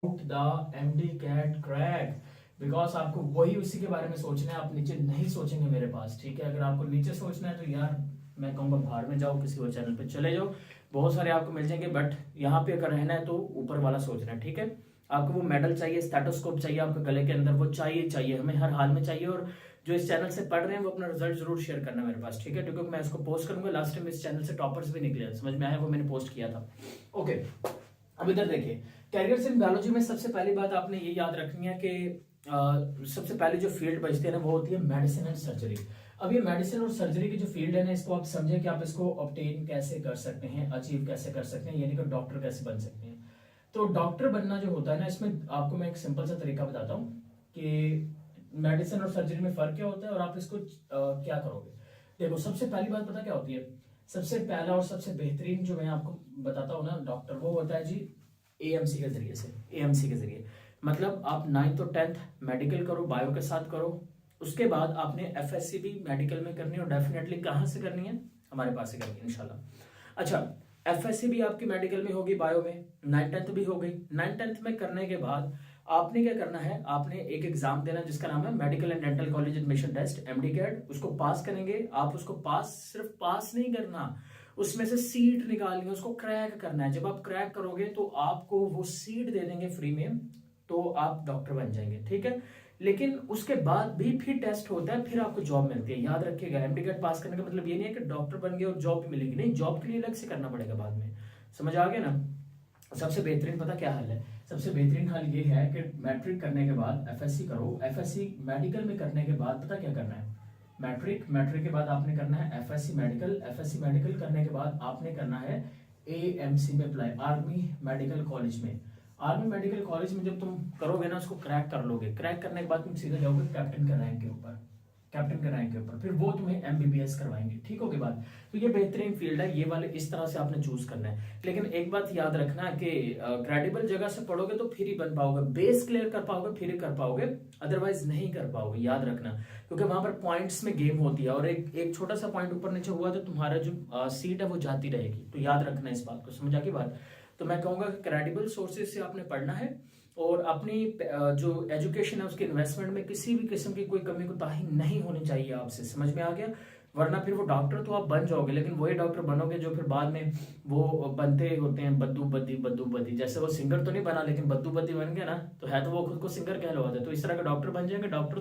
The MD CAT crack because आपको वही उसी के बारे में सोचना है। आप नीचे नहीं सोचेंगे मेरे पास, ठीक है। अगर आपको नीचे सोचना है तो यार मैं कहूंगा बाहर में जाओ, किसी और चैनल पे चले जाओ, बहुत सारे आपको मिल जाएंगे। बट यहाँ पे अगर रहना है तो ऊपर वाला सोचना है, ठीक है। आपको वो मेडल चाहिए, स्टेटोस्कोप चाहिए आपके गले के अंदर, वो चाहिए हमें हर हाल में चाहिए। और जो इस चैनल से पढ़ रहे हैं वो अपना रिजल्ट जरूर शेयर करना मेरे पास, ठीक है, क्योंकि मैं इसको पोस्ट करूंगा। लास्ट टाइम इस चैनल से टॉपर्स भी निकले, समझ में आया, वो मैंने पोस्ट किया था। ओके, अब इधर देखिए, कैरियर्स इन बायोलॉजी में सबसे पहली बात आपने ये याद रखनी है कि सबसे पहले जो फील्ड बचती है ना वो होती है मेडिसिन एंड सर्जरी। अब ये मेडिसिन और सर्जरी की जो फील्ड है ना, इसको आप समझे कि आप इसको ऑब्टेन कैसे कर सकते हैं, अचीव कैसे कर सकते हैं, यानी कि डॉक्टर कैसे बन सकते हैं। तो डॉक्टर बनना जो होता है ना, इसमें आपको मैं एक सिंपल सा तरीका बताता हूँ कि मेडिसिन और सर्जरी में फर्क क्या होता है और आप इसको क्या करोगे। देखो, सबसे पहली बात पता क्या होती है, सबसे पहला और सबसे बेहतरीन जो मैं आपको बताता हूँ ना डॉक्टर, वो होता है जी एएमसी के जरिए से। एएमसी के जरिए मतलब आप 9th और 10th मेडिकल करो, बायो के साथ करो, उसके बाद आपने एफएससी भी मेडिकल में करनी है। और डेफिनेटली कहाँ से करनी है, हमारे पास से करनी है इंशाल्लाह। अच्छा, एफएससी भी आपकी मेडिकल में होगी, बायो में 9th-10th भी हो गई। 9th-10th में करने के बाद आपने क्या करना है, आपने एक एग्जाम देना जिसका नाम है medical and dental college admission test, MD CAT. उसको पास करेंगे आप, उसको पास सिर्फ पास नहीं करना, उसमें से सीट निकालनी है, उसको क्रैक करना है। जब आप क्रैक करोगे तो आपको वो सीट दे देंगे फ्री में, तो आप डॉक्टर बन जाएंगे, ठीक है। लेकिन उसके बाद भी फिर टेस्ट होता है, फिर आपको जॉब मिलती है। याद रखिएगा, एमडी कैट पास करने का मतलब ये नहीं है कि डॉक्टर बन गए और जॉब भी मिलेगी, नहीं, जॉब के लिए अलग से करना पड़ेगा बाद में। समझ आ गया ना। सबसे बेहतरीन पता क्या हाल है, सबसे बेहतरीन हाल ये है कि मैट्रिक करने के बाद एफएससी करो। एफएससी मेडिकल में करने के बाद पता क्या करना है, मैट्रिक के बाद आपने करना है एफएससी मेडिकल। एफएससी मेडिकल करने के बाद आपने करना है एएमसी में अप्लाई, आर्मी मेडिकल कॉलेज में। आर्मी मेडिकल कॉलेज में जब तुम करोगे ना, उसको क्रैक कर लोगे, क्रैक करने के बाद तुम सीधे जाओगे कैप्टन के रैंक के ऊपर, कैप्टन के रैंक के ऊपर, फिर वो तुम्हें एमबीबीएस करवाएंगे, ठीक होगी बात। तो ये बेहतरीन फील्ड है, ये वाले इस तरह से आपने चूज करना है। लेकिन एक बात याद रखना कि क्रेडिबल जगह से पढ़ोगे तो फिर ही बन पाओगे, बेस क्लियर कर पाओगे फिर ही कर पाओगे, अदरवाइज नहीं कर पाओगे, याद रखना। क्योंकि वहां पर पॉइंट्स में गेम होती है और एक छोटा सा पॉइंट ऊपर नीचे हुआ तो तुम्हारा जो सीट है वो जाती रहेगी। तो याद रखना इस बात को, समझ आ गई बात। तो मैं कहूंगा कि क्रेडिबल सोर्सेज से आपने पढ़ना है और अपनी जो एजुकेशन है उसके इन्वेस्टमेंट में किसी भी किस्म की कोई कमी कोताही नहीं होनी चाहिए आपसे, समझ में आ गया। वरना फिर वो डॉक्टर तो आप बन जाओगे, लेकिन वही डॉक्टर बनोगे जो फिर बाद में वो बनते होते हैं बद्दू बद्दी। जैसे वो सिंगर तो नहीं बना, लेकिन बद्दू बद्दी बन गया ना, तो है तो वो खुद को सिंगर कहलवाते, तो इस तरह का डॉक्टर बन जाएंगे। डॉक्टर